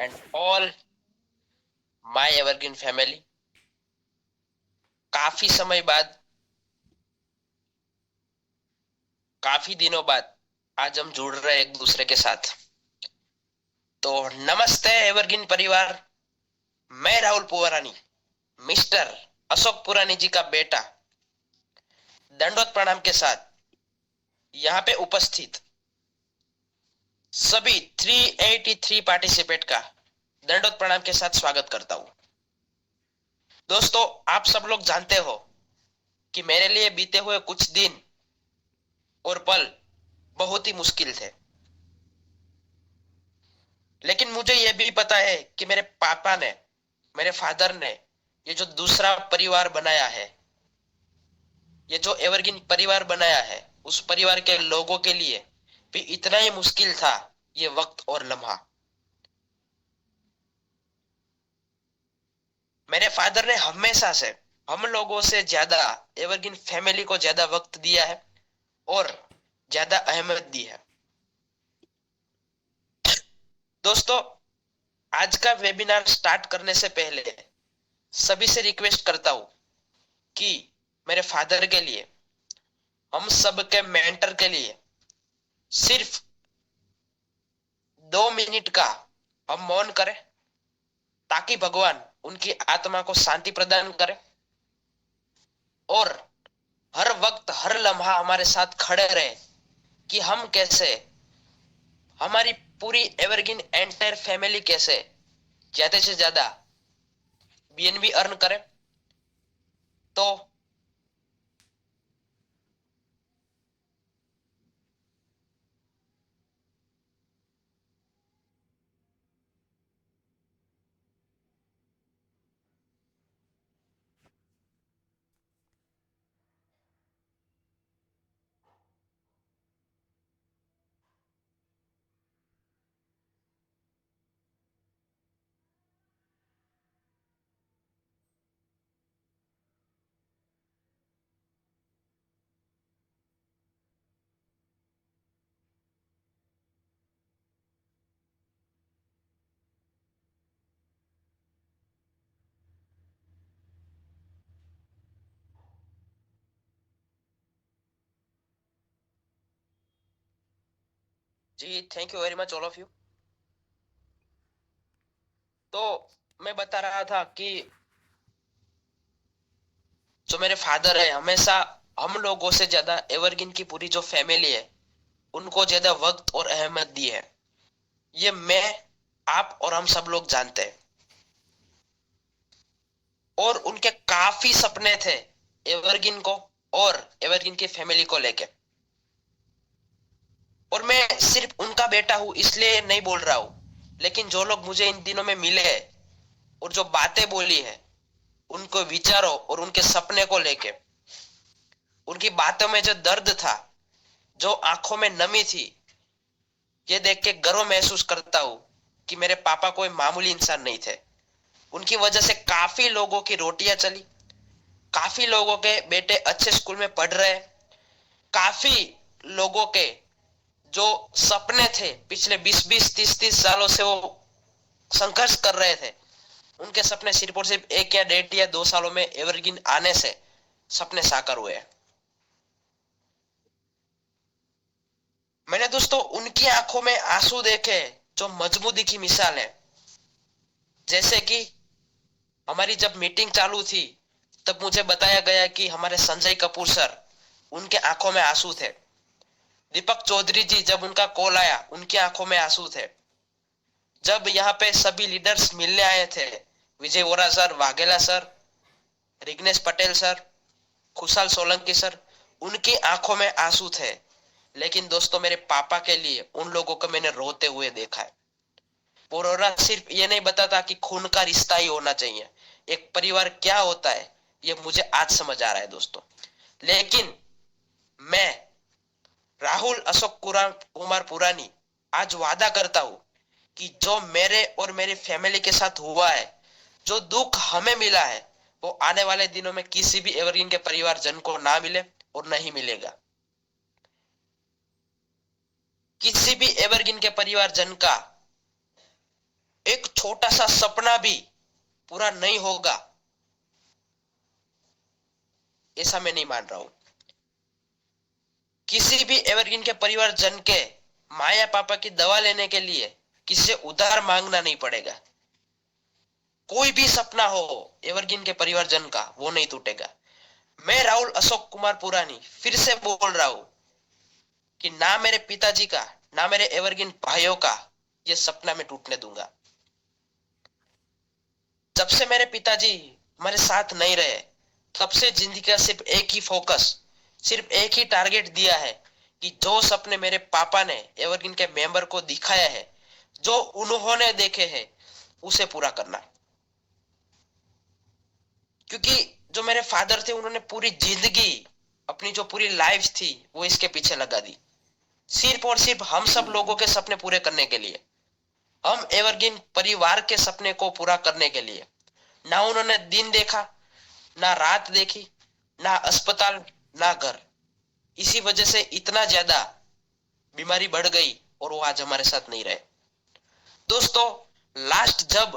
and all my evergreen family. काफी समय बाद, काफी दिनों बाद आज हम जुड़ रहे हैं एक दूसरे के साथ। तो नमस्ते एवरग्रीन परिवार। मैं राहुल पुरानी, मिस्टर अशोक पुरानी जी का बेटा, दंडवत प्रणाम के साथ यहाँ पे उपस्थित सभी 383 पार्टिसिपेट का दंडवत प्रणाम के साथ स्वागत करता हूँ। दोस्तों, आप सब लोग जानते हो कि मेरे लिए बीते हुए कुछ दिन और पल बहुत ही मुश्किल थे, लेकिन मुझे यह भी पता है कि मेरे पापा ने, मेरे फादर ने ये जो दूसरा परिवार बनाया है, ये जो एवरग्रीन परिवार बनाया है, उस परिवार के लोगों के लिए भी इतना ही मुश्किल था ये वक्त और लम्हा। मेरे फादर ने हमेशा से हम लोगों से ज्यादा एवरग्रीन फैमिली को ज्यादा वक्त दिया है और ज्यादा अहमियत दी है। दोस्तों, आज का वेबिनार स्टार्ट करने से पहले सभी से रिक्वेस्ट करता हूं कि मेरे फादर के लिए, हम सब के मेंटर के लिए सिर्फ 2 मिनट का हम मौन करें, ताकि भगवान उनकी आत्मा को शांति प्रदान करे और हर वक्त हर लम्हा हमारे साथ खड़े रहे कि हम कैसे, हमारी पूरी एवरग्रीन एंटायर फैमिली कैसे ज्यादा से ज्यादा बीएनबी अर्न करे। तो जी, thank you very much all of you. तो मैं बता रहा था कि जो मेरे फादर है, हमेशा हम लोगों से ज्यादा एवरग्रीन की पूरी जो फैमिली है उनको ज्यादा वक्त और अहमियत दी है। ये मैं, आप और हम सब लोग जानते हैं। और उनके काफी सपने थे एवरग्रीन को और एवरग्रीन की फैमिली को लेके। और मैं सिर्फ उनका बेटा हूं इसलिए नहीं बोल रहा हूं, लेकिन जो लोग मुझे इन दिनों में मिले हैं और जो बातें बोली है, उनको विचारों और उनके सपने को लेके, उनकी बातों में जो दर्द था, जो आंखों में नमी थी, ये देख के गर्व महसूस करता हूं कि मेरे पापा कोई मामूली इंसान नहीं थे। उनकी वजह से काफी लोगों की रोटियां चली, काफी लोगों के बेटे अच्छे स्कूल में पढ़ रहे, काफी लोगों के जो सपने थे पिछले 20-20 30-30 सालों से वो संघर्ष कर रहे थे, उनके सपने सिर्फ और सिर्फ 1 या 1.5 या 2 सालों में एवरग्रीन आने से सपने साकार हुए। मैंने दोस्तों उनकी आंखों में आंसू देखे जो मजबूती की मिसाल है। जैसे कि हमारी जब मीटिंग चालू थी, तब मुझे बताया गया कि हमारे संजय कपूर सर, उनके आंखों में आंसू थे। दीपक चौधरी जी, जब उनका कॉल आया, उनकी आंखों में आंसू थे। जब यहाँ पे सभी लीडर्स मिलने आए थे, Vijay Vora sir, Vaghela sir, Rignesh Patel sir, Khushal Solanki sir, उनकी आंखों में आंसू थे। लेकिन दोस्तों, मेरे पापा के लिए उन लोगों को मैंने रोते हुए देखा है। वो रोना सिर्फ ये नहीं बताता कि खून का रिश्ता ही होना चाहिए, एक परिवार क्या होता है ये मुझे आज समझ आ रहा है दोस्तों। लेकिन मैं राहुल अशोक कुमार पुरानी आज वादा करता हूं कि जो मेरे और मेरी फैमिली के साथ हुआ है, जो दुख हमें मिला है, वो आने वाले दिनों में किसी भी एवरग्रीन के परिवार जन को ना मिले और नहीं मिलेगा। किसी भी एवरग्रीन के परिवार जन का एक छोटा सा सपना भी पूरा नहीं होगा, ऐसा मैं नहीं मान रहा हूं। किसी भी एवरग्रीन के परिवारजन के माया पापा की दवा लेने के लिए किसी से उधार मांगना नहीं पड़ेगा। कोई भी सपना हो एवरग्रीन के परिवारजन का, वो नहीं टूटेगा। मैं राहुल अशोक कुमार पुरानी फिर से बोल रहा हूं कि ना मेरे पिताजी का ना मेरे एवरग्रीन भाइयों का ये सपना मैं टूटने दूंगा। जब से मेरे पिताजी हमारे साथ नहीं रहे, तब से जिंदगी का सिर्फ एक ही फोकस, सिर्फ एक ही टारगेट दिया है कि जो सपने मेरे पापा ने एवरग्रीन के मेंबर को दिखाया है, जो उन्होंने देखे हैं, उसे पूरा करना। क्योंकि जो मेरे फादर थे, उन्होंने पूरी जिंदगी, अपनी जो पूरी लाइफ थी, वो इसके पीछे लगा दी, सिर्फ और सिर्फ हम सब लोगों के सपने पूरे करने के लिए, हम एवरग्रीन परिवार के सपने को पूरा करने के लिए। ना उन्होंने दिन देखा, ना रात देखी, ना अस्पताल, ना घर। इसी वजह से इतना ज्यादा बीमारी बढ़ गई और वो आज हमारे साथ नहीं रहे। दोस्तों, लास्ट जब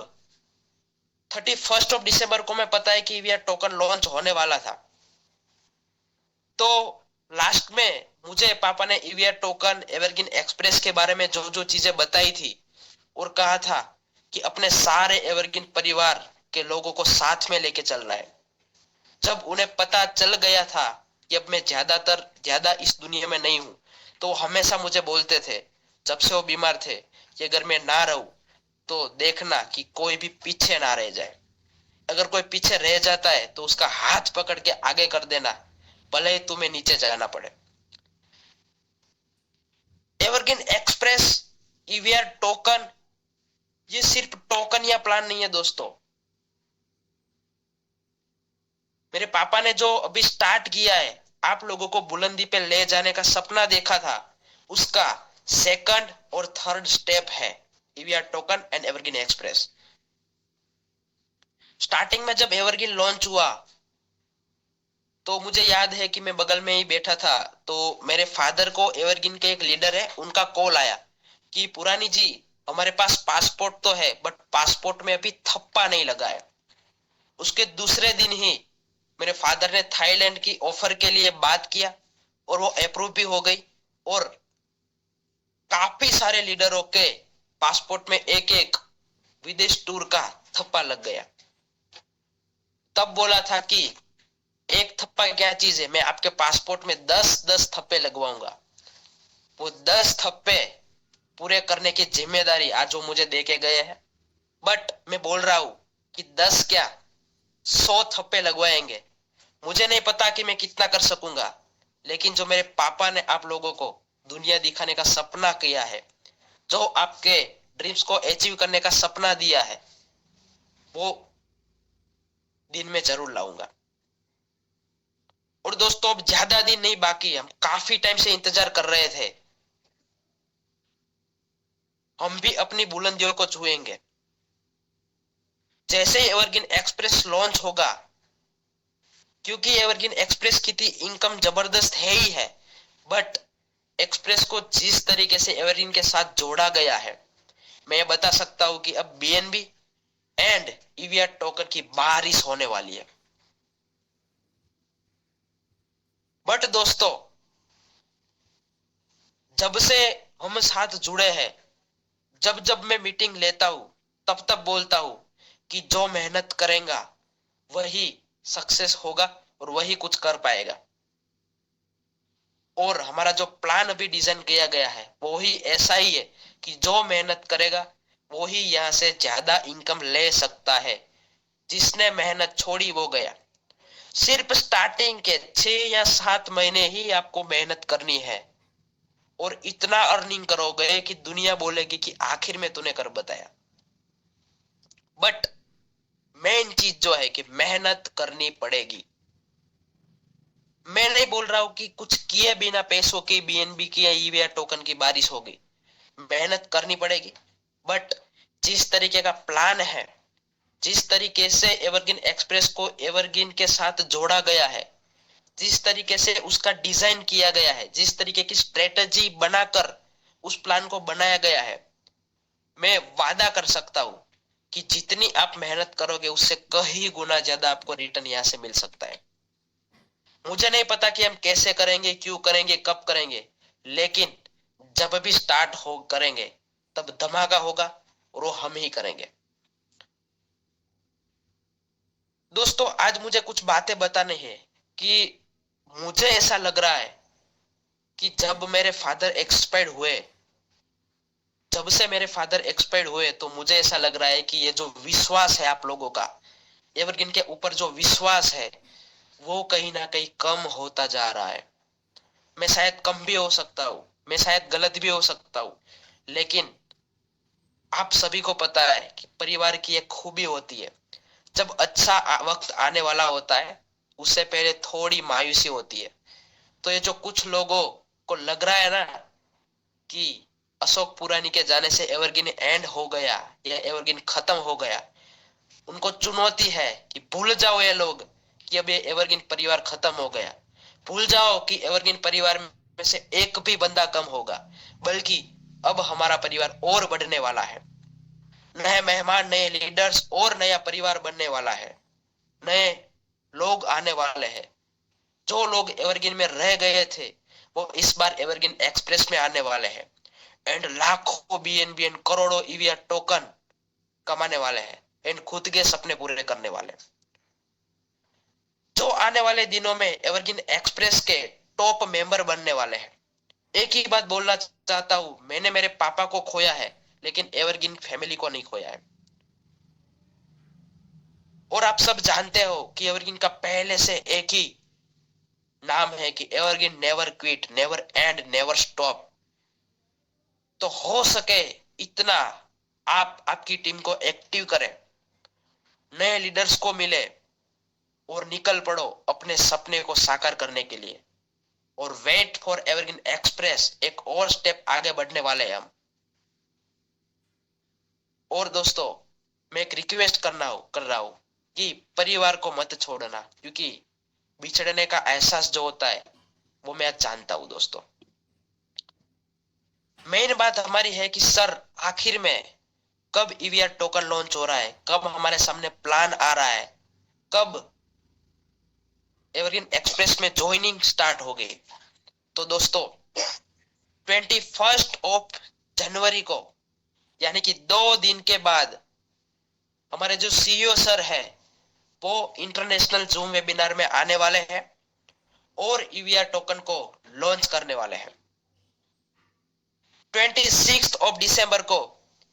31 ऑफ दिसंबर को मैं पता है कि ईवीआर टोकन लॉन्च होने वाला था, तो लास्ट में मुझे पापा ने ईवीआर टोकन एवरग्रीन एक्सप्रेस के बारे में जो जो चीजें बताई थी और कहा था कि अपने सारे एवरग्रीन परिवार के लोगों को साथ में लेके चलना है। जब उन्हें पता चल गया था कि अब मैं ज्यादा इस दुनिया में नहीं हूं, तो हमेशा मुझे बोलते थे, जब से वो बीमार थे, कि अगर मैं ना रहूं तो देखना कि कोई भी पीछे ना रह जाए। अगर कोई पीछे रह जाता है तो उसका हाथ पकड़ के आगे कर देना, भले ही तुम्हें नीचे जाना पड़े। एवरग्रीन एक्सप्रेस, ईवीआर टोकन, ये सिर्फ टोकन या प्लान नहीं है दोस्तों। मेरे पापा ने जो अभी स्टार्ट किया है, आप लोगों को बुलंदी पे ले जाने का सपना देखा था, उसका सेकंड और थर्ड स्टेप है EVR token and Evergreen Express. Starting में जब एवरग्रीन लॉन्च हुआ, तो मुझे याद है कि मैं बगल में ही बैठा था, तो मेरे फादर को, एवरग्रीन के एक लीडर है, उनका कॉल आया कि पुरानी जी, हमारे पास पासपोर्ट तो है, बट पासपोर्ट में अभी थप्पा नहीं लगा है। उसके दूसरे दिन ही मेरे फादर ने थाईलैंड की ऑफर के लिए बात किया और वो अप्रूव भी हो गई, और काफी सारे लीडरों के पासपोर्ट में एक एक विदेश टूर का थप्पा लग गया। तब बोला था कि एक थप्पा क्या चीज है, मैं आपके पासपोर्ट में 10-10 थप्पे लगवाऊंगा। वो 10 थप्पे पूरे करने की जिम्मेदारी आज वो मुझे देके गए हैं। बट मैं बोल रहा हूं कि 10 क्या, 100 थप्पे लगवाएंगे। मुझे नहीं पता कि मैं कितना कर सकूंगा, लेकिन जो मेरे पापा ने आप लोगों को दुनिया दिखाने का सपना किया है, जो आपके ड्रीम्स को अचीव करने का सपना दिया है, वो दिन में जरूर लाऊंगा। और दोस्तों, अब ज्यादा दिन नहीं बाकी, हम काफी टाइम से इंतजार कर रहे थे। हम भी अपनी बुलंदियों को छुएंगे। जैसे ही एवरग्रीन एक्सप्रेस लॉन्च होगा, क्योंकि एवरग्रीन एक्सप्रेस की इनकम जबरदस्त है ही है, बट एक्सप्रेस को जिस तरीके से एवरग्रीन के साथ जोड़ा गया है, मैं ये बता सकता हूं कि अब बीएनबी एंड ईवीआर टोकन की बारिश होने वाली है। बट दोस्तों, जब से हम साथ जुड़े हैं, जब जब मैं मीटिंग लेता हूं, तब तब बोलता हूं कि जो मेहनत करेगा वही सक्सेस होगा और वही कुछ कर पाएगा। और हमारा जो प्लान अभी डिजाइन किया गया है, वो ही ऐसा ही है कि जो मेहनत करेगा वो ही यहां से ज्यादा इनकम ले सकता है। जिसने मेहनत छोड़ी वो गया। सिर्फ स्टार्टिंग के 6 या 7 महीने ही आपको मेहनत करनी है, और इतना अर्निंग करोगे कि दुनिया बोलेगी कि आखिर में तूने कर बताया। बट मेन चीज जो है कि मेहनत करनी पड़ेगी। मैं नहीं बोल रहा हूं कि कुछ किए बिना पैसों की, बीएनबी की या ईवीआर टोकन की बारिश होगी। मेहनत करनी पड़ेगी, बट जिस तरीके का प्लान है, जिस तरीके से एवरग्रीन एक्सप्रेस को एवरग्रीन के साथ जोड़ा गया है, जिस तरीके से उसका डिजाइन किया गया है, जिस तरीके की स्ट्रेटजी बनाकर उस प्लान को बनाया गया है, मैं वादा कर सकता हूं कि जितनी आप मेहनत करोगे उससे कई गुना ज्यादा आपको रिटर्न यहाँ से मिल सकता है। मुझे नहीं पता कि हम कैसे करेंगे, क्यों करेंगे, कब करेंगे, लेकिन जब भी स्टार्ट हो करेंगे तब धमाका होगा और वो हम ही करेंगे। दोस्तों आज मुझे कुछ बातें बतानी है कि मुझे ऐसा लग रहा है कि जब मेरे फादर एक्सपायर्ड हुए, जब से मेरे फादर एक्सपायर्ड हुए, तो मुझे ऐसा लग रहा है कि ये जो विश्वास है आप लोगों का, एवरग्रीन के ऊपर जो विश्वास है, वो कहीं ना कहीं कम होता जा रहा है। मैं शायद कम भी हो सकता हूँ, मैं शायद गलत भी हो सकता हूँ, लेकिन आप सभी को पता है कि परिवार की एक खूबी होती है, जब अच्छा वक्त आने वाला होता है उससे पहले थोड़ी मायूसी होती है। तो ये जो कुछ लोगों को लग रहा है ना कि अशोक पुरानी के जाने से एवरग्रीन एंड हो गया या एवरग्रीन खत्म हो गया, उनको चुनौती है कि भूल जाओ ये लोग कि अब ये एवरग्रीन परिवार खत्म हो गया। भूल जाओ कि एवरग्रीन परिवार में से एक भी बंदा कम होगा, बल्कि अब हमारा परिवार और बढ़ने वाला है। नए मेहमान, नए लीडर्स और नया परिवार बनने वाला है। नए लोग आने वाले हैं। जो लोग एवरग्रीन में रह गए थे वो इस बार एवरग्रीन एक्सप्रेस में आने वाले हैं। एंड लाखों बीएनबीएन, करोड़ों ईवीआर टोकन कमाने वाले हैं एंड खुद के सपने पूरे करने वाले हैं। जो आने वाले दिनों में एवरग्रीन एक्सप्रेस के टॉप मेंबर बनने वाले हैं। एक ही बात बोलना चाहता हूं, मैंने मेरे पापा को खोया है लेकिन एवरग्रीन फैमिली को नहीं खोया है। और आप सब जानते हो कि एवरग्रीन का पहले से एक ही नाम है कि evergreen never quit, never and, never stop. तो हो सके इतना आप आपकी टीम को एक्टिव करें, नए लीडर्स को मिले और निकल पड़ो अपने सपने को साकार करने के लिए। और वेट फॉर एवरग्रीन एक्सप्रेस, एक और स्टेप आगे बढ़ने वाले हैं हम। और दोस्तों मैं एक रिक्वेस्ट कर रहा हूं कि परिवार को मत छोड़ना, क्योंकि बिछड़ने का एहसास जो होता है वो मैं आज जानता हूं दोस्तों। मेन बात हमारी है कि सर आखिर में कब ईवीआर टोकन लॉन्च हो रहा है, कब हमारे सामने प्लान आ रहा है, कब एवरग्रीन एक्सप्रेस में ज्वाइनिंग स्टार्ट हो गई। तो दोस्तों 21 जनवरी को, यानी कि 2 दिन के बाद, हमारे जो सीईओ सर है वो इंटरनेशनल जूम वेबिनार में आने वाले हैं और ईवीआर टोकन को लॉन्च करने वाले हैं। 26 दिसंबर को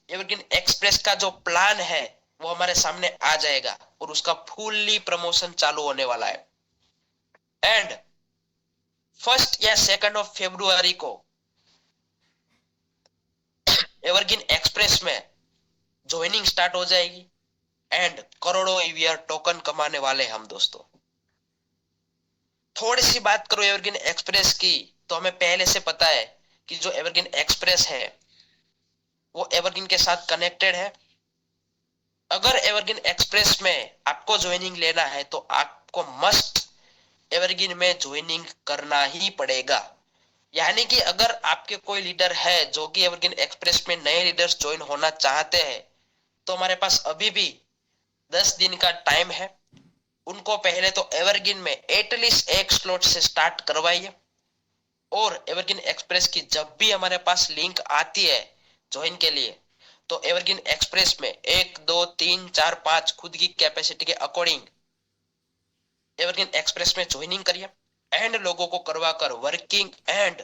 एवरग्रीन एक्सप्रेस का जो प्लान है वो हमारे सामने आ जाएगा और उसका फुल्ली प्रमोशन चालू होने वाला है। एंड 1 या 2 फरवरी को एवरग्रीन एक्सप्रेस में ज्वाइनिंग स्टार्ट हो जाएगी एंड करोड़ों ईवीआर टोकन कमाने वाले हम दोस्तों। थोड़ी सी बात करो एवरग्रीन एक्सप्रेस की, तो हमें पहले से पता है कि जो एवरग्रीन एक्सप्रेस है वो एवरग्रीन के साथ कनेक्टेड है। अगर एवरग्रीन एक्सप्रेस में आपको ज्वाइनिंग लेना है तो आपको मस्ट एवरग्रीन में ज्वाइनिंग करना ही पड़ेगा। यानी कि अगर आपके कोई लीडर है जो कि एवरग्रीन एक्सप्रेस में नए लीडर्स ज्वाइन होना चाहते हैं, तो हमारे पास अभी भी 10 दिन का टाइम है। उनको पहले तो एवरग्रीन में एटलीस्ट एक स्लॉट से स्टार्ट करवाइए और एवरग्रीन एक्सप्रेस की जब भी हमारे पास लिंक आती है ज्वाइन के लिए, तो एवरग्रीन एक्सप्रेस में 1 2 3 4 5 खुद की कैपेसिटी के अकॉर्डिंग एवरग्रीन एक्सप्रेस में ज्वाइनिंग करिए एंड लोगों को करवा कर working and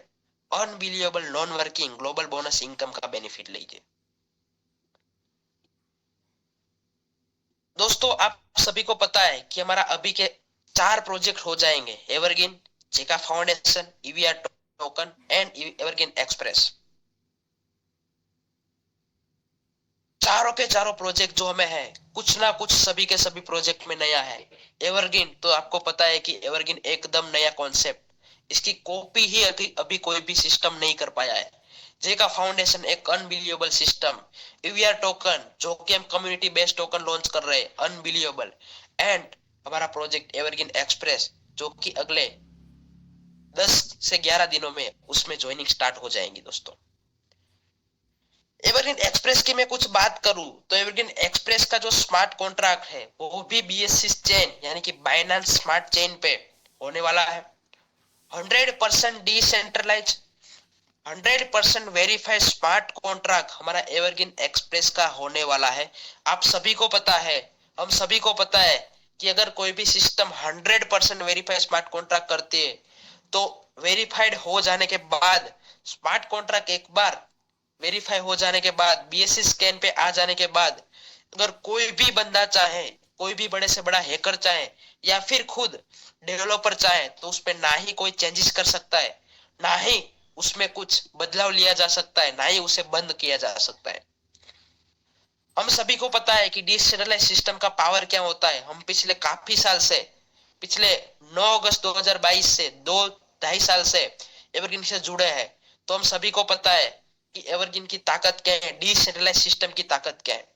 unbelievable non working global bonus income का बेनिफिट लीजिए। दोस्तों आप सभी को पता है कि हमारा अभी के 4 प्रोजेक्ट हो जाएंगे, एवरग्रीन, जेका foundation, EVR token and Evergreen Express. चारों के चारों प्रोजेक्ट जो हमें है, कुछ ना कुछ सभी के सभी प्रोजेक्ट में नया है। एवरग्रीन तो आपको पता है कि एवरग्रीन एकदम नया कॉन्सेप्ट, इसकी कॉपी ही अभी कोई भी सिस्टम नहीं कर पाया है। जेका फाउंडेशन एक अनबिलीवेबल सिस्टम, ईवीआर टोकन जो कि हम कम्युनिटी बेस्ड टोकन लॉन्च कर रहे हैं, अनबिलीवेबल। एंड हमारा प्रोजेक्ट एवरग्रीन एक्सप्रेस जो कि अगले 10 से 11 दिनों में उसमें ज्वाइनिंग स्टार्ट हो जाएंगी दोस्तों। एवरग्रीन एक्सप्रेस की मैं कुछ बात करूं तो एवरग्रीन एक्सप्रेस का जो स्मार्ट कॉन्ट्रैक्ट है वो भी बीएससी चेन यानी कि बाइनेंस स्मार्ट चेन पे होने वाला है। 100% डिसेंट्रलाइज, 100% वेरीफाइड स्मार्ट कॉन्ट्रैक्ट हमारा एवरग्रीन एक्सप्रेस का होने वाला है। आप सभी को पता है, हम सभी को पता है कि अगर कोई भी सिस्टम 100% वेरीफाइड स्मार्ट कॉन्ट्रैक्ट करती है तो वेरीफाइड हो जाने के बाद स्मार्ट कॉन्ट्रैक्ट एक बार वेरीफाई हो जाने के बाद बीएससी स्कैन पे आ जाने के बाद अगर कोई भी बंदा चाहे, कोई भी बड़े से बड़ा हैकर चाहे या फिर खुद डेवलपर चाहे तो उसमें ना ही कोई चेंजेस कर सकता है, ना ही उसमें कुछ बदलाव लिया जा सकता है, ना ही उसे बंद किया जा सकता है। हम सभी को पता है कि डिसेंट्रलाइज सिस्टम का पावर क्या होता है। हम पिछले काफी साल से, पिछले 9 अगस्त 2022 से 2-2.5 साल से एवरग्रीन से जुड़े हैं, तो हम सभी को पता है कि एवरग्रीन की ताकत क्या है, डिसेंट्रलाइज सिस्टम की ताकत क्या है।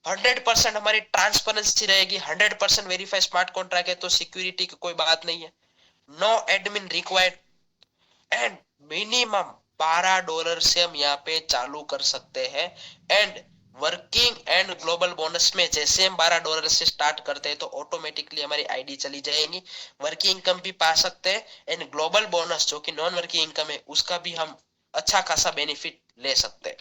100% हमारी ट्रांसपेरेंसी रहेगी, 100% वेरीफाई स्मार्ट कॉन्ट्रैक्ट है तो सिक्योरिटी की कोई बात नहीं है। No admin required and minimum $12 से हम यहाँ पे चालू कर सकते हैं। And working and global bonus में जैसे हम $12 से स्टार्ट करते हैं तो ऑटोमेटिकली हमारी आईडी चली जाएगी, वर्किंग इनकम भी पा सकते हैं एंड ग्लोबल बोनस जो कि नॉन वर्किंग इनकम है उसका भी हम अच्छा खासा बेनिफिट ले सकते हैं।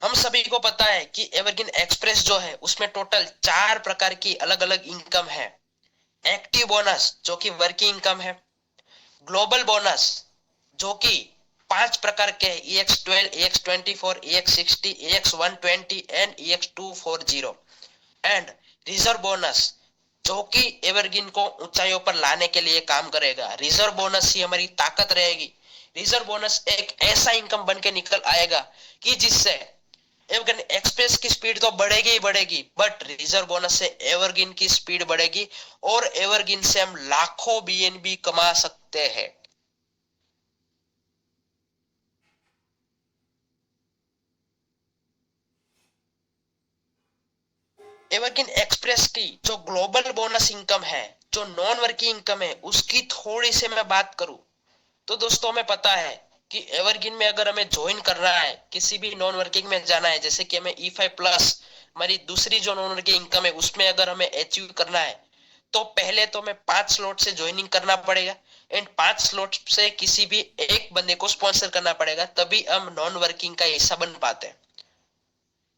हम सभी को पता है कि एवरग्रीन एक्सप्रेस जो है उसमें टोटल 4 प्रकार की अलग अलग इनकम है। एक्टिव बोनस जो कि वर्किंग इनकम है, ग्लोबल बोनस जो कि 5 प्रकार के EX12, EX24, EX60, EX120 and EX240 and reserve bonus जो कि एवरग्रीन को ऊंचाइयों पर लाने के लिए काम करेगा। रिजर्व बोनस ही हमारी ताकत रहेगी। रिजर्व बोनस एक ऐसा इनकम बन के निकल आएगा कि जिससे एवरग्रीन एक्सप्रेस की स्पीड तो बढ़ेगी ही बढ़ेगी, बट रिजर्व बोनस से एवरग्रीन की स्पीड बढ़ेगी और एवरग्रीन से हम लाखों बीएनबी कमा सकते हैं। एवरग्रीन एक्सप्रेस की जो ग्लोबल बोनस इनकम है, जो नॉन वर्किंग इनकम है, उसकी थोड़ी सी मैं बात करूं तो दोस्तों हमें पता है कि एवरग्रीन में अगर हमें ज्वाइन करना है, किसी भी नॉन वर्किंग में जाना है, जैसे कि हमें E5 प्लस हमारी दूसरी जो नॉन वर्किंग इनकम है उसमें अगर हमें अचीव करना है तो पहले तो हमें 5 स्लॉट से ज्वाइनिंग करना पड़ेगा एंड 5 स्लॉट से किसी भी एक बंदे को स्पॉन्सर करना पड़ेगा, तभी हम नॉन वर्किंग का हिस्सा बन पाते हैं।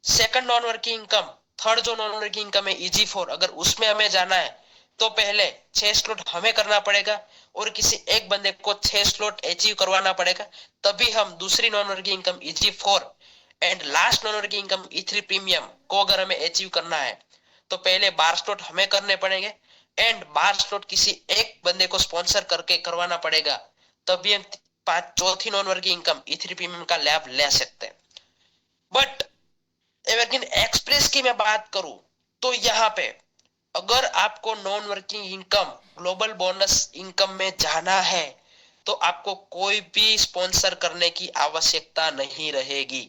Second non working income, third जो नॉन वर्किंग इनकम है EG4, अगर उसमें हमें जाना है तो पहले 6 स्लॉट हमें करना पड़ेगा और किसी एक बंदे को 6 स्लॉट अचीव करवाना पड़ेगा, तभी हम दूसरी non working income EG4 and last non working income E3 premium को अगर हमें अचीव करना है तो पहले 12 स्लॉट हमें करने पड़ेंगे एंड 12 स्लॉट किसी एक बंदे को स्पॉन्सर करके करवाना पड़ेगा, तभी हम चौथी non working income E3 premium का लाभ ले सकते हैं। बट एवरग्रीन एक्सप्रेस की मैं बात करूं तो यहाँ पे अगर आपको non working income global bonus income में जाना है तो आपको कोई भी स्पॉन्सर करने की आवश्यकता नहीं रहेगी।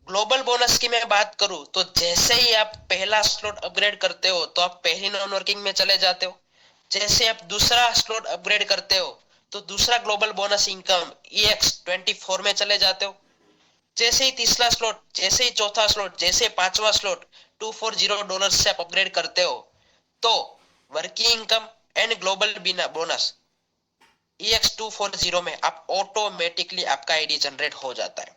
ग्लोबल बोनस की मैं बात करूं तो जैसे ही आप पहला स्लॉट अपग्रेड करते हो तो आप पहली नॉन वर्किंग में चले जाते हो, जैसे आप दूसरा स्लॉट अपग्रेड करते हो तो दूसरा ग्लोबल बोनस इनकम EX24 में चले जाते हो, जैसे ही तीसरा स्लॉट, जैसे ही चौथा स्लॉट, जैसे पांचवा स्लॉट $240 से आप अपग्रेड करते हो तो वर्किंग इनकम एंड ग्लोबल बिना बोनस EX240 में आप ऑटोमेटिकली आपका आईडी जनरेट हो जाता है।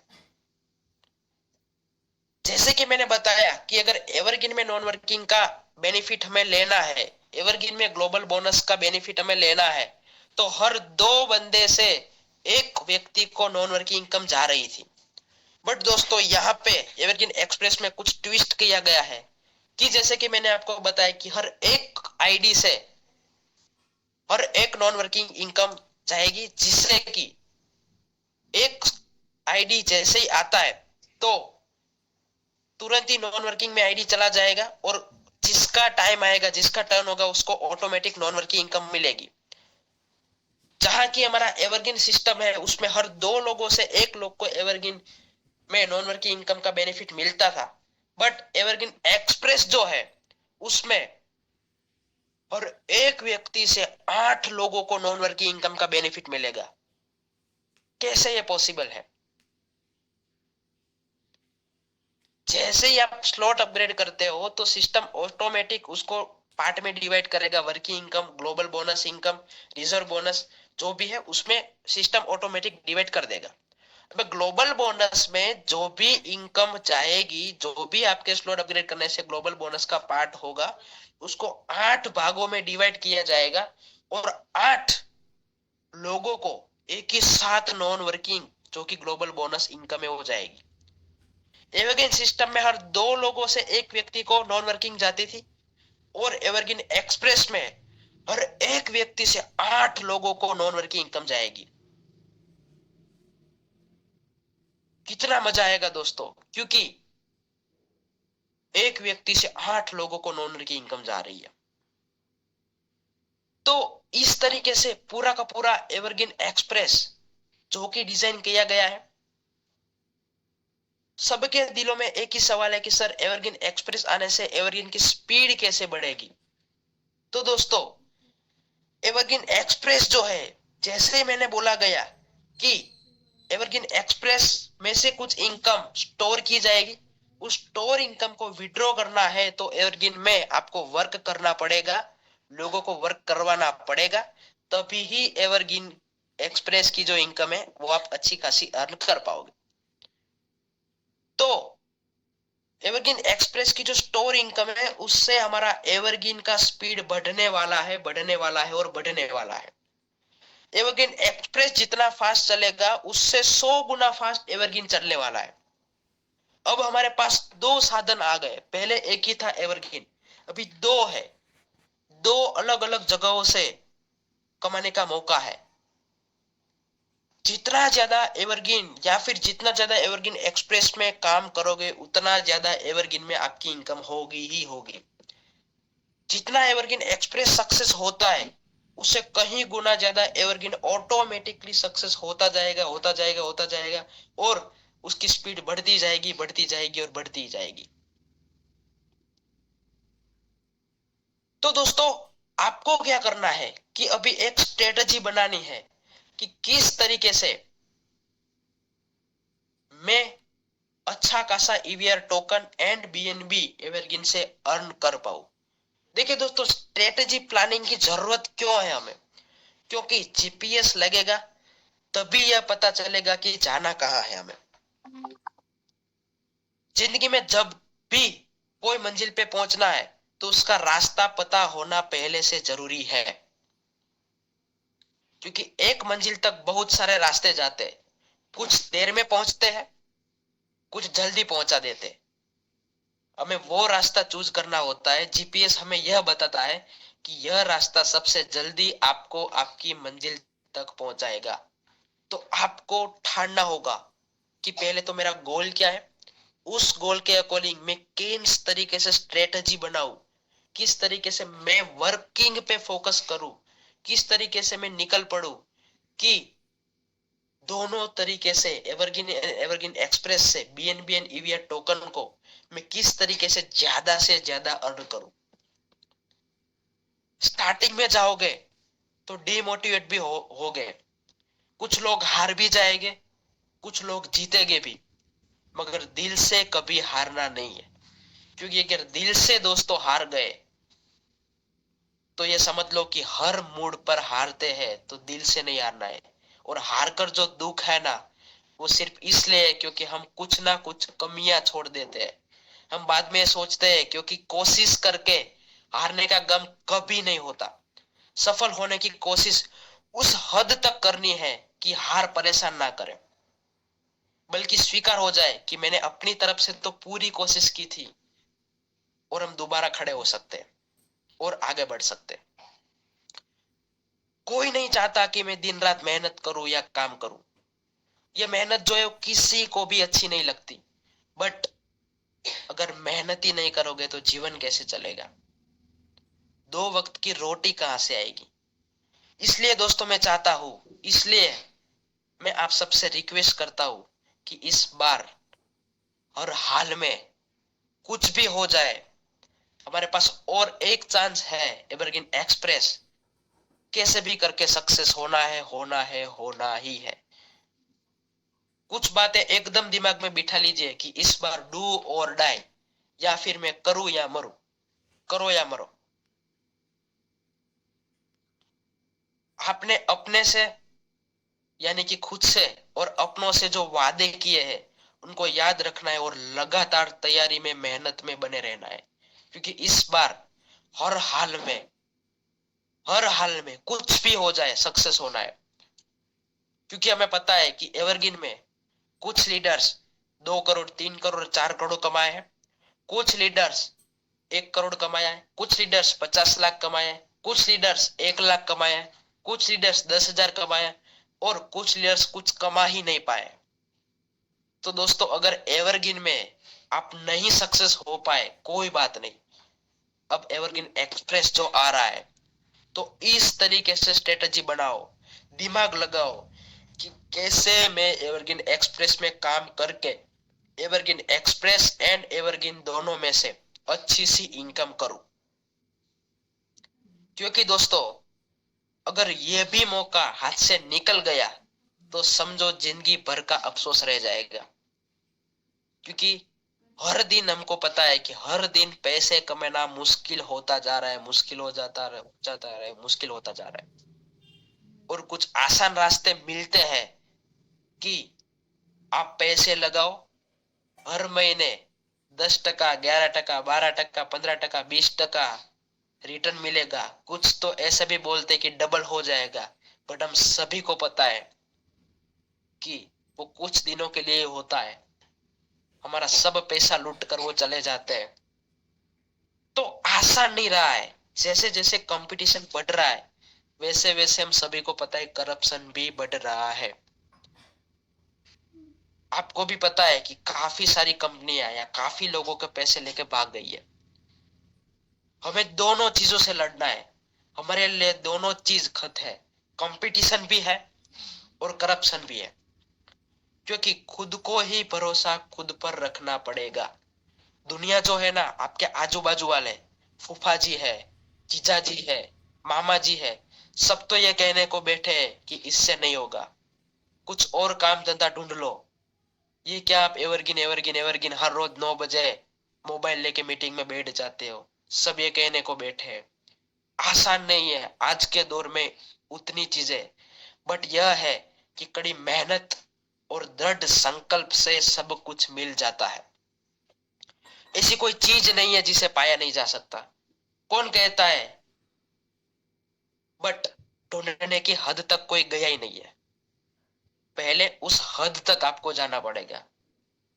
जैसे कि मैंने बताया कि अगर एवरग्रीन में नॉन वर्किंग का बेनिफिट हमें लेना है, एवरग्रीन में ग्लोबल बोनस का बेनिफिट हमें लेना है, तो हर 2 बंदे से एक व्यक्ति को नॉन वर्किंग इनकम जा रही थी। बट दोस्तों यहाँ पे एवरग्रीन एक्सप्रेस में कुछ ट्विस्ट किया गया है कि जैसे कि मैंने आपको बताया कि हर एक आईडी से हर एक नॉन वर्किंग इनकम जाएगी, जिससे कि एक आईडी जैसे ही आता है तो तुरंत ही नॉन वर्किंग में आईडी चला जाएगा और जिसका टाइम आएगा, जिसका टर्न होगा, उसको ऑटोमेटिक नॉन वर्किंग इनकम मिलेगी। जहां की हमारा एवरग्रीन सिस्टम है उसमें हर 2 लोगों से एक लोग को एवरग्रीन में नॉन वर्किंग इनकम का बेनिफिट मिलता था, बट एवरग्रीन एक्सप्रेस जो है उसमें और एक व्यक्ति से 8 लोगों को नॉन वर्किंग इनकम का बेनिफिट मिलेगा। कैसे ये पॉसिबल है? जैसे ही आप स्लॉट अपग्रेड करते हो तो सिस्टम ऑटोमेटिक उसको पार्ट में डिवाइड करेगा। Working income, global bonus income, reserve bonus जो भी है उसमें सिस्टम ऑटोमेटिक डिवाइड कर देगा। अब ग्लोबल बोनस में जो भी इनकम जाएगी, जो भी आपके स्लॉट अपग्रेड करने से ग्लोबल बोनस का पार्ट होगा, उसको 8 भागों में डिवाइड किया जाएगा और 8 लोगों को एक ही साथ नॉन वर्किंग जो कि ग्लोबल बोनस इनकम है वो जाएगी। एवरग्रीन सिस्टम में हर 2 लोगों से एक व्यक्ति को नॉन वर्किंग जाती थी और एवरग्रीन एक्सप्रेस में हर एक व्यक्ति से 8 लोगों को नॉन वर्किंग इनकम जाएगी। कितना मजा आएगा दोस्तों, क्योंकि एक व्यक्ति से 8 लोगों को नॉन वर्किंग इनकम जा रही है। तो इस तरीके से पूरा का पूरा एवरग्रीन एक्सप्रेस जो कि डिजाइन किया गया है, सबके दिलों में एक ही सवाल है कि सर एवरग्रीन एक्सप्रेस आने से एवरग्रीन की स्पीड कैसे बढ़ेगी। तो दोस्तों एवरग्रीन एक्सप्रेस जो है, जैसे मैंने बोला गया कि एवरग्रीन एक्सप्रेस में से कुछ इनकम स्टोर की जाएगी, उस स्टोर इनकम को विड्रॉ करना है तो एवरग्रीन में आपको वर्क करना पड़ेगा, लोगों को वर्क करवाना पड़ेगा, तभी ही एवरग्रीन एक्सप्रेस की जो इनकम है वो आप अच्छी खासी अर्न कर पाओगे। तो एवरग्रीन एक्सप्रेस की जो स्टोर इनकम है उससे हमारा एवरग्रीन का स्पीड बढ़ने वाला है, बढ़ने वाला है और बढ़ने वाला है। एवरग्रीन एक्सप्रेस जितना फास्ट चलेगा उससे 100 गुना फास्ट एवरग्रीन चलने वाला है। अब हमारे पास 2 साधन आ गए, पहले एक ही था एवरग्रीन, अभी 2 है। 2 अलग अलग जगहों से कमाने का मौका है। जितना ज्यादा एवरग्रीन या फिर जितना ज्यादा एवरग्रीन एक्सप्रेस में काम करोगे उतना ज्यादा एवरग्रीन में आपकी इनकम होगी ही होगी। जितना एवरग्रीन एक्सप्रेस सक्सेस होता है उससे कहीं गुना ज्यादा एवरग्रीन ऑटोमेटिकली सक्सेस होता जाएगा, होता जाएगा, होता जाएगा और उसकी स्पीड बढ़ती जाएगी, बढ़ती जाएगी और बढ़ती जाएगी। तो दोस्तों आपको क्या करना है कि अभी एक स्ट्रेटजी बनानी है कि किस तरीके से मैं अच्छा खासा EVR token and BNB evergreen से अर्न कर पाऊं। देखिए दोस्तों स्ट्रेटजी प्लानिंग की जरूरत क्यों है हमें, क्योंकि जीपीएस लगेगा तभी यह पता चलेगा कि जाना कहाँ है हमें। जिंदगी में जब भी कोई मंजिल पे पहुंचना है तो उसका रास्ता पता होना पहले से जरूरी है, क्योंकि एक मंजिल तक बहुत सारे रास्ते जाते हैं, कुछ देर में पहुंचते हैं, कुछ जल्दी पहुंचा देते हैं। हमें वो रास्ता चूज करना होता है। जीपीएस हमें यह बताता है कि यह रास्ता सबसे जल्दी आपको आपकी मंजिल तक पहुंचाएगा। तो आपको ठानना होगा कि पहले तो मेरा गोल क्या है, उस गोल के अकॉर्डिंग मैं किस तरीके से स्ट्रेटजी बनाऊं, किस तरीके से मैं वर्किंग पे फोकस करूं, किस तरीके से मैं निकल पड़ूं कि दोनों तरीके से एवरग्रीन एक्सप्रेस से बीएनबी एंड ईवीआर टोकन को मैं किस तरीके से ज्यादा अर्न करूं। स्टार्टिंग में जाओगे तो डिमोटिवेट भी हो गए, कुछ लोग हार भी जाएंगे, कुछ लोग जीतेंगे भी, मगर दिल से कभी हारना नहीं है। क्योंकि अगर दिल से दोस्तों हार गए तो ये समझ लो कि हर मूड पर हारते हैं, तो दिल से नहीं हारना है। और हार कर जो दुख है ना वो सिर्फ इसलिए है क्योंकि हम कुछ ना कुछ कमियां छोड़ देते हैं। हम बाद में सोचते हैं क्योंकि कोशिश करके हारने का गम कभी नहीं होता। सफल होने की कोशिश उस हद तक करनी है कि हार परेशान ना करे, बल्कि स्वीकार हो जाए कि मैंने अपनी तरफ से तो पूरी कोशिश की थी और हम दोबारा खड़े हो सकते हैं और आगे बढ़ सकते हैं। कोई नहीं चाहता कि मैं दिन रात मेहनत करूं या काम करूं। यह मेहनत जो है वो किसी को भी अच्छी नहीं लगती, बट अगर मेहनत ही नहीं करोगे तो जीवन कैसे चलेगा? 2 वक्त की रोटी कहां से आएगी? इसलिए दोस्तों मैं चाहता हूं, इसलिए मैं आप सबसे रिक्वेस्ट करता हूं कि इस बार हर हाल में कुछ भी हो जाए हमारे पास और एक चांस है, एवरग्रीन एक्सप्रेस कैसे भी करके सक्सेस होना है, होना है, होना ही है। कुछ बातें एकदम दिमाग में बिठा लीजिए कि इस बार डू और डाई, या फिर मैं करूं या मरूं, करो या मरो। आपने अपने से यानी कि खुद से और अपनों से जो वादे किए हैं उनको याद रखना है और लगातार तैयारी में, मेहनत में बने रहना है, क्योंकि इस बार हर हाल में, हर हाल में कुछ भी हो जाए सक्सेस होना है। क्योंकि हमें पता है कि एवरग्रीन में कुछ लीडर्स 2 करोड़, 3 करोड़, 4 करोड़ कमाए हैं, कुछ लीडर्स 1 करोड़ कमाया है, कुछ लीडर्स 50 लाख कमाए हैं, कुछ लीडर्स 1 लाख कमाए हैं, कुछ लीडर्स 10,000 कमाए हैं, और कुछ लीडर्स कुछ कमा ही नहीं पाए। तो दोस्तों, अगर एवरग्रीन में आप नहीं सक्सेस हो पाए, कोई बात नहीं। अब एवरग्रीन एक्सप्रेस जो आ रहा है, तो इस तरीके से स्ट्रेटजी बनाओ, दिमाग लगाओ कि कैसे मैं एवरग्रीन एक्सप्रेस में काम करके एवरग्रीन एक्सप्रेस एंड एवरग्रीन दोनों में से अच्छी सी इनकम करूं। क्योंकि दोस्तों, अगर ये भी मौका हाथ से निकल गया तो समझो जिंदगी भर का अफसोस रह जाएगा। क्योंकि हर दिन हमको पता है कि हर दिन पैसे कमाना मुश्किल होता जा रहा है, मुश्किल हो जाता है, मुश्किल होता जा रहा है। और कुछ आसान रास्ते मिलते हैं कि आप पैसे लगाओ, हर महीने 10%, 11%, 12%, 15%, 20% रिटर्न मिलेगा। कुछ तो ऐसे भी बोलते कि डबल हो जाएगा, बट हम सभी को पता है कि वो कुछ दिनों के लिए होता है, हमारा सब पैसा लूट कर वो चले जाते हैं। तो आसान नहीं रहा है। जैसे जैसे कंपटीशन बढ़ रहा है, वैसे वैसे हम सभी को पता है करप्शन भी बढ़ रहा है। आपको भी पता है कि काफी सारी कंपनियां या काफी लोगों के पैसे लेके भाग गई है। हमें दोनों चीजों से लड़ना है। हमारे लिए दोनों चीज खत है, कंपटीशन भी है और करप्शन भी है। क्योंकि खुद को ही भरोसा खुद पर रखना पड़ेगा। दुनिया जो है ना, आपके आजू बाजू वाले, फूफा जी है, जीजा जी है, मामा जी है, सब तो ये कहने को बैठे हैं कि इससे नहीं होगा, कुछ और काम धंधा ढूंढ लो। ये क्या आप एवरग्रीन एवरग्रीन एवरग्रीन हर रोज 9 बजे मोबाइल लेके मीटिंग में बैठ जाते हो, सब ये कहने को बैठे हैं। आसान नहीं है आज के दौर में उतनी चीजें, बट यह है कि कड़ी मेहनत और दृढ़ संकल्प से सब कुछ मिल जाता है। ऐसी कोई चीज नहीं है जिसे पाया नहीं जा सकता, कौन कहता है, बट ढूंढने की हद तक कोई गया ही नहीं है। पहले उस हद तक आपको जाना पड़ेगा।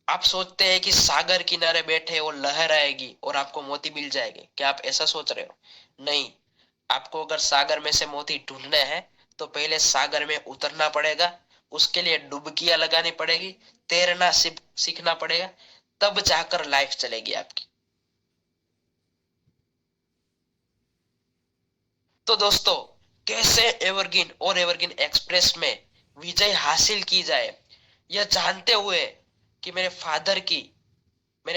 आप सोचते हैं कि सागर किनारे बैठे और लहर आएगी और आपको मोती मिल जाएंगे, क्या आप ऐसा सोच रहे हो? नहीं। आपको अगर सागर में से मोती ढूंढने हैं तो पहले सागर में उतरना पड़ेगा, उसके लिए डुबकियां लगानी पड़ेगी, तैरना सीखना पड़ेगा, तब जाकर लाइफ चलेगी आपकी। तो दोस्तों, कैसे एवरग्रीन और एवरग्रीन एक्सप्रेस में विजय हासिल की जाए, यह जानते हुए कि मेरे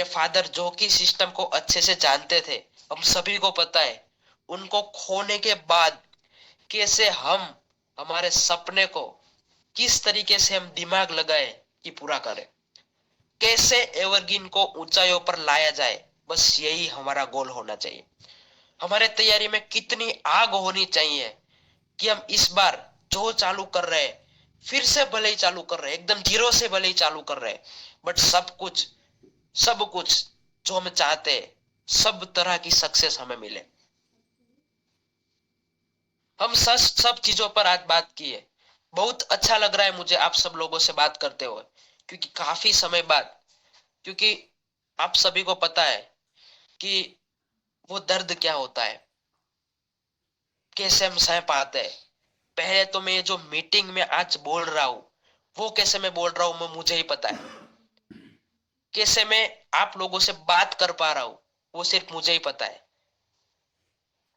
फादर जो कि सिस्टम को अच्छे से जानते थे, हम सभी को पता है उनको खोने के बाद कैसे हम हमारे सपने को किस तरीके से हम दिमाग लगाए कि पूरा करें, कैसे एवरग्रीन को ऊंचाइयों पर लाया जाए, बस यही हमारा गोल होना चाहिए। हमारे तैयारी में कितनी आग होनी चाहिए कि हम इस बार जो चालू कर रहे हैं, फिर से भले ही चालू कर रहे हैं, एकदम जीरो से भले ही चालू कर रहे हैं, बट सब कुछ जो हम चाहते हैं, सब तरह की सक्सेस हमें मिले। हम सब चीजों पर आज बात की है। बहुत अच्छा लग रहा है मुझे आप सब लोगों से बात करते हुए, क्योंकि काफी समय बाद, क्योंकि आप सभी को पता है कि वो दर्द क्या होता है, कैसे हम सह पाते हैं। पहले तो मैं जो मीटिंग में आज बोल रहा हूं, वो कैसे मैं बोल रहा हूं मैं मुझे ही पता है। कैसे मैं आप लोगों से बात कर पा रहा हूं, वो सिर्फ मुझे ही पता है।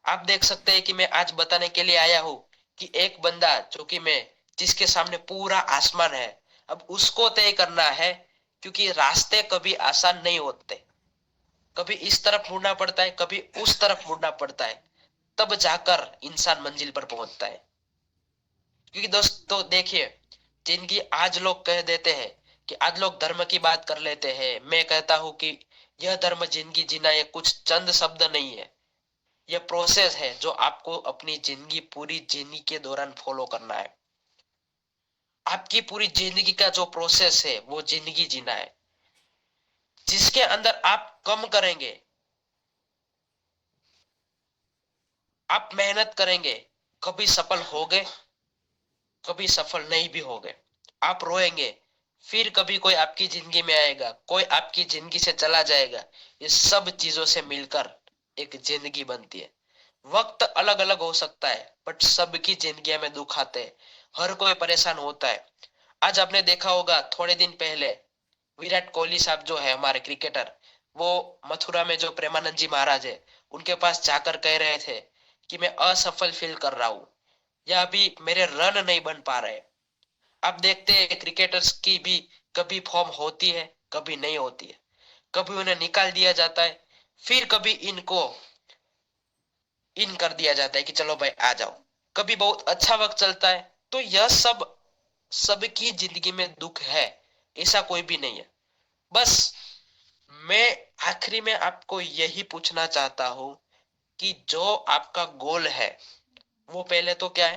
आप देख सकते हैं कि मैं आज बताने के लिए आया हूं कि एक बंदा जो कि मैं, जिसके सामने पूरा आसमान है, अब उसको तय करना है, क्योंकि रास्ते कभी आसान नहीं होते। कभी इस तरफ मुड़ना पड़ता है, कभी उस तरफ मुड़ना पड़ता है, तब जाकर इंसान मंजिल पर पहुंचता है। क्योंकि दोस्तों देखिए, जिनकी आज लोग कह देते हैं कि आज लोग धर्म की बात कर लेते हैं, मैं कहता हूं कि यह धर्म जिंदगी जीना ये कुछ चंद शब्द नहीं है, यह प्रोसेस है जो आपको अपनी जिंदगी, पूरी जिंदगी के दौरान फॉलो करना है। आपकी पूरी जिंदगी का जो प्रोसेस है वो जिंदगी जीना है, जिसके अंदर आप कम करेंगे, आप मेहनत करेंगे, कभी सफल हो गए, कभी सफल नहीं भी हो गए, आप रोएंगे, फिर कभी कोई आपकी जिंदगी में आएगा, कोई आपकी जिंदगी से चला जाएगा। ये सब चीजों से मिलकर एक जिंदगी बनती है। वक्त अलग अलग हो सकता है, बट सबकी जिंदगी में दुख आते हैं, हर कोई परेशान होता है। आज आपने देखा होगा, थोड़े दिन पहले विराट कोहली साहब जो है हमारे क्रिकेटर, वो मथुरा में जो प्रेमानंद जी महाराज है उनके पास जाकर कह रहे थे कि मैं असफल फील कर रहा हूं, या अभी मेरे रन नहीं बन पा रहे। अब देखते हैं क्रिकेटर्स की भी कभी फॉर्म होती है, कभी नहीं होती है, कभी उन्हें निकाल दिया जाता है, फिर कभी इनको इन कर दिया जाता है कि चलो भाई आ जाओ, कभी बहुत अच्छा वक्त चलता है। तो यह सब सबकी जिंदगी में दुख है, ऐसा कोई भी नहीं है। बस मैं आखिरी में आपको यही पूछना चाहता हूं कि जो आपका गोल है वो पहले तो क्या है,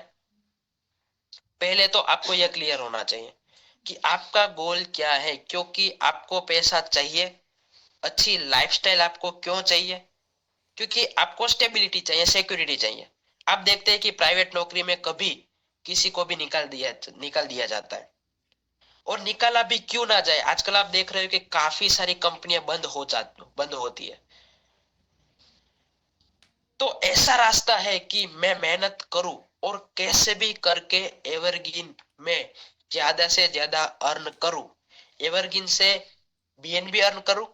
पहले तो आपको यह क्लियर होना चाहिए कि आपका गोल क्या है। क्योंकि आपको पैसा चाहिए, अच्छी लाइफस्टाइल आपको क्यों चाहिए, क्योंकि आपको स्टेबिलिटी चाहिए, सिक्योरिटी चाहिए। आप देखते हैं कि प्राइवेट नौकरी में कभी किसी को भी निकाल दिया जाता है, और निकाला भी क्यों ना जाए। आजकल आप देख रहे हो कि काफी सारी कंपनियां बंद होती है। तो ऐसा रास्ता है कि मैं मेहनत करूं और कैसे भी करके एवरग्रीन में ज्यादा से ज्यादा अर्न करूं, एवरग्रीन से बीएनबी अर्न करूं,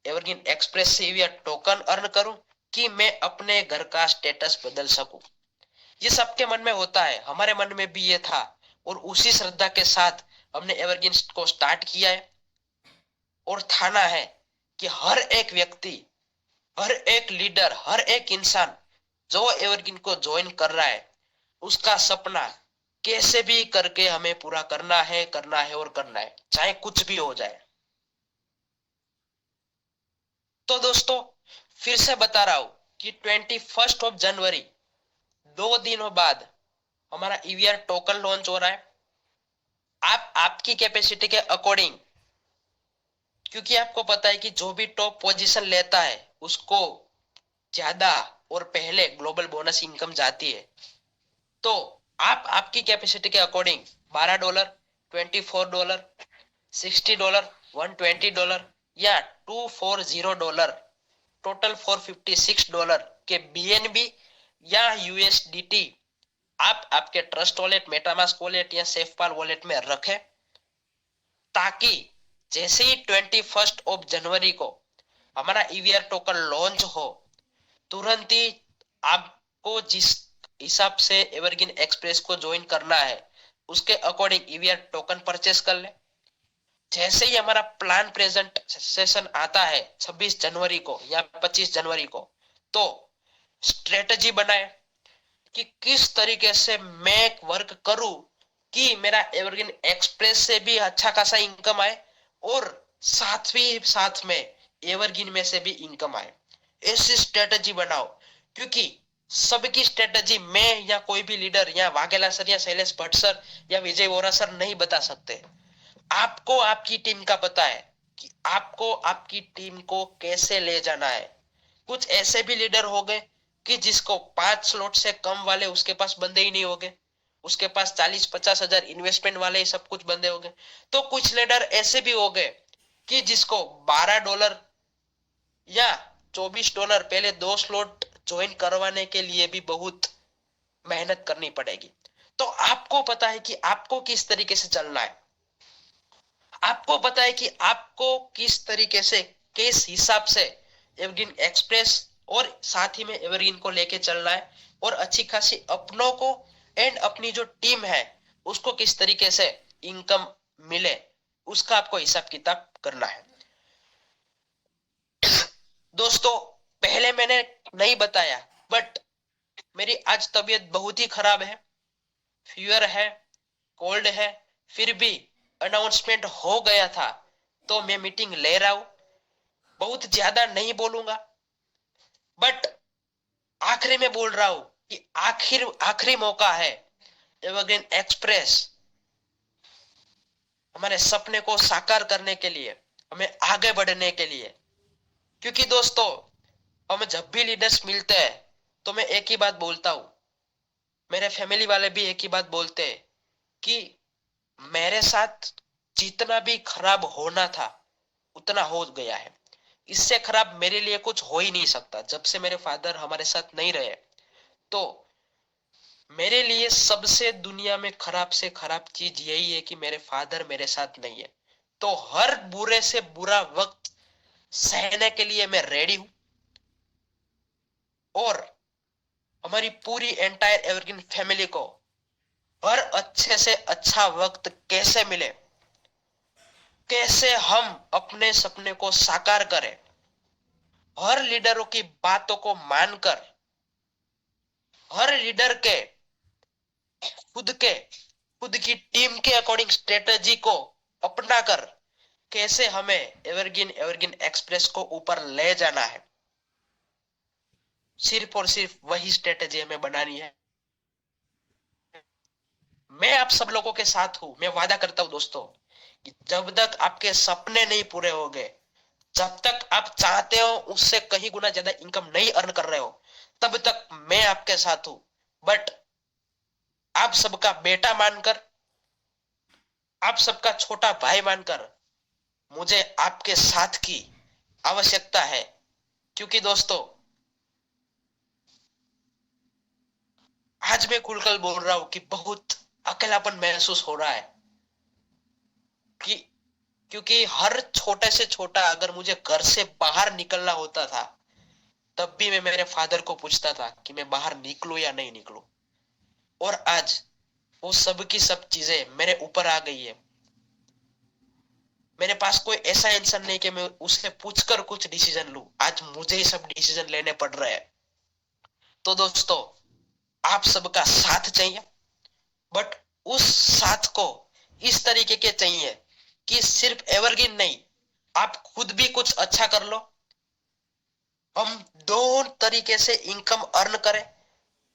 एवरग्रीन एक्सप्रेस से या टोकन अर्न करूं, कि मैं अपने घर का स्टेटस बदल सकूं। ये सबके मन में होता है, हमारे मन में भी ये था, और उसी श्रद्धा के साथ हमने एवरग्रीन को स्टार्ट किया है। और ठाना है कि हर एक व्यक्ति, हर एक लीडर, हर एक इंसान जो एवरग्रीन को ज्वाइन कर रहा है, उसका सपना कैसे भी करके हमें पूरा करना है, करना है और करना है, चाहे कुछ भी हो जाए। तो दोस्तों फिर से बता रहा हूं कि 21 जनवरी 2 दिनों बाद हमारा ईवीआर टोकन लॉन्च हो रहा है। आप आपकी कैपेसिटी के अकॉर्डिंग, क्योंकि आपको पता है कि जो भी टॉप पोजीशन लेता है उसको ज्यादा और पहले ग्लोबल बोनस इनकम जाती है। तो आप आपकी कैपेसिटी के अकॉर्डिंग $12, $24, $60, $120 या $240, टोटल $456 के बीएनबी या यूएसडीटी आप आपके ट्रस्ट वॉलेट, मेटामास्क वॉलेट या सेफपाल वॉलेट में रखें, ताकि जैसे ही 21 जनवरी को हमारा ईवीआर टोकन लॉन्च हो, तुरंत ही आपको जिस हिसाब से एवरग्रीन एक्सप्रेस को ज्वाइन करना है उसके अकॉर्डिंग ईवीआर टोकन परचेस कर ले। जैसे ही हमारा प्लान प्रेजेंट सेशन आता है 26 जनवरी को या 25 जनवरी को, तो स्ट्रेटजी बनाए कि किस तरीके से मैं वर्क करूं कि मेरा एवरग्रीन एक्सप्रेस से भी अच्छा खासा इनकम आए और साथ में एवरग्रीन में से भी इनकम आए। ऐसी स्ट्रेटजी बनाओ, क्योंकि सबकी स्ट्रेटजी मैं या कोई भी लीडर या वाघेला सर या शैलेश भट्ट सर या विजय वोरा सर नहीं बता सकते। आपको आपकी टीम का पता है कि आपको आपकी टीम को कैसे ले जाना है। कुछ ऐसे भी लीडर हो गए कि जिसको 5 स्लॉट से कम वाले उसके पास बंदे ही नहीं हो गए, उसके पास 40-50 हजार इन्वेस्टमेंट वाले ही सब कुछ बंदे हो गए। तो कुछ लीडर ऐसे भी हो गए कि जिसको $12 या $24 पहले 2 स्लॉट ज्वाइन करवाने के लिए भी बहुत मेहनत करनी पड़ेगी। तो आपको पता है कि आपको किस तरीके से चलना है, आपको पता है कि आपको किस तरीके से, किस हिसाब से एवरग्रीन एक्सप्रेस और साथ ही में एवरग्रीन को लेके चलना है, और अच्छी खासी अपनों को एंड अपनी जो टीम है उसको किस तरीके से इनकम मिले, उसका आपको हिसाब किताब करना है। दोस्तों पहले मैंने नहीं बताया, बट मेरी आज तबीयत बहुत ही खराब है, फीवर है, कोल्ड है, फिर भी अनाउंसमेंट हो गया था तो मैं मीटिंग ले रहा हूं। बहुत ज्यादा नहीं बोलूंगा, बट आखिरी में बोल रहा हूं कि आखिरी मौका है एवरग्रीन एक्सप्रेस हमारे सपने को साकार करने के लिए, हमें आगे बढ़ने के लिए। क्योंकि दोस्तों हम जब भी लीडर्स मिलते हैं तो मैं एक ही बात बोलता हूं, मेरे फैमिली वाले भी एक ही बात बोलते हैं कि मेरे साथ जितना भी खराब होना था उतना हो गया है, इससे खराब मेरे लिए कुछ हो ही नहीं सकता। जब से मेरे फादर हमारे साथ नहीं रहे तो मेरे लिए सबसे दुनिया में खराब से खराब चीज यही है कि मेरे फादर मेरे साथ नहीं है। तो हर बुरे से बुरा वक्त सहने के लिए मैं रेडी हूं, और हमारी पूरी एंटायर एवरग्रीन फैमिली को हर अच्छे से अच्छा वक्त कैसे मिले, कैसे हम अपने सपने को साकार करें, हर लीडरों की बातों को मानकर, हर लीडर के खुद की टीम के अकॉर्डिंग स्ट्रेटजी को अपनाकर कैसे हमें एवरग्रीन एक्सप्रेस को ऊपर ले जाना है, सिर्फ और सिर्फ वही स्ट्रेटजी हमें बनानी है। मैं आप सब लोगों के साथ हूं। मैं वादा करता हूं दोस्तों कि जब तक आपके सपने नहीं पूरे हो गए, जब तक आप चाहते हो उससे कहीं गुना ज्यादा इनकम नहीं अर्न कर रहे हो, तब तक मैं आपके साथ हूं। बट आप सबका बेटा मानकर, आप सबका छोटा भाई मानकर मुझे आपके साथ की आवश्यकता है। क्योंकि दोस्तों आज मैं खुलकर बोल रहा हूं कि बहुत अकेलापन महसूस हो रहा है, कि क्योंकि हर छोटे से छोटा अगर मुझे घर से बाहर निकलना होता था तब भी मैं मेरे फादर को पूछता था कि मैं बाहर निकलूं या नहीं निकलूं। और आज वो सब की सब चीजें मेरे ऊपर आ गई है। मेरे पास कोई ऐसा इंसान नहीं कि मैं उससे पूछकर कुछ डिसीजन लूं, आज मुझे ही सब डिसीजन लेने पड़ रहे हैं। तो दोस्तों आप सबका साथ चाहिए, बट उस साथ को इस तरीके के चाहिए कि सिर्फ एवरग्रीन नहीं, आप खुद भी कुछ अच्छा कर लो, हम दो तरीके से इनकम अर्न करें।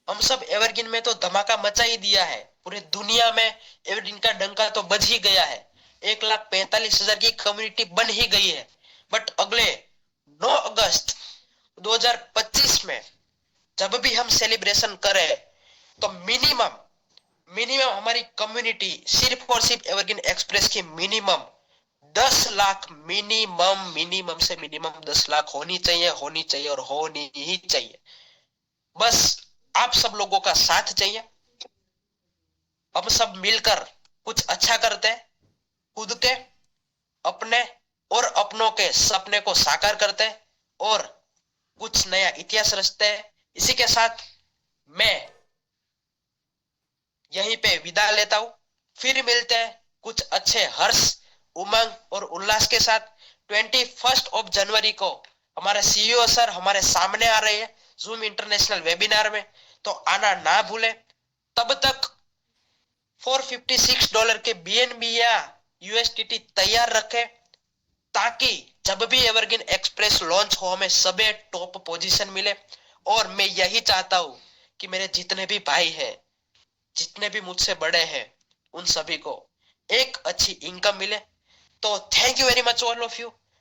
हम सब एवरग्रीन में तो धमाका मचा ही दिया है, पूरे दुनिया में एवरग्रीन का डंका तो बज ही गया है, 1,45,000 की कम्युनिटी बन ही गई है। बट अगले 9 अगस्त 2025 में जब भी हम सेलिब्रेशन करें तो मिनिमम हमारी कम्युनिटी सिर्फ और सिर्फ एवरग्रीन एक्सप्रेस की मिनिमम 10 लाख, मिनिमम से मिनिमम 10 लाख होनी चाहिए और होनी ही चाहिए। बस आप सब लोगों का साथ चाहिए। हम सब मिलकर कुछ अच्छा करते हैं, खुद के, अपने और अपनों के सपने को साकार करते हैं और कुछ नया इतिहास रचते हैं। इसी के साथ मैं यहीं पे विदा लेता हूं, फिर मिलते हैं कुछ अच्छे हर्ष, उमंग और उल्लास के साथ। 21 जनवरी को हमारे सीईओ सर हमारे सामने आ रहे हैं जूम इंटरनेशनल वेबिनार में, तो आना ना भूले। तब तक $456 के बीएनबी या यूएसडीटी तैयार रखें, ताकि जब भी एवरग्रीन एक्सप्रेस लॉन्च हो हमें सबे टॉप पोजीशन मिले। और मैं यही चाहता हूं कि मेरे जितने भी भाई हैं, जितने भी मुझसे बड़े हैं, उन सभी को एक अच्छी इनकम मिले। तो thank you very much all of you.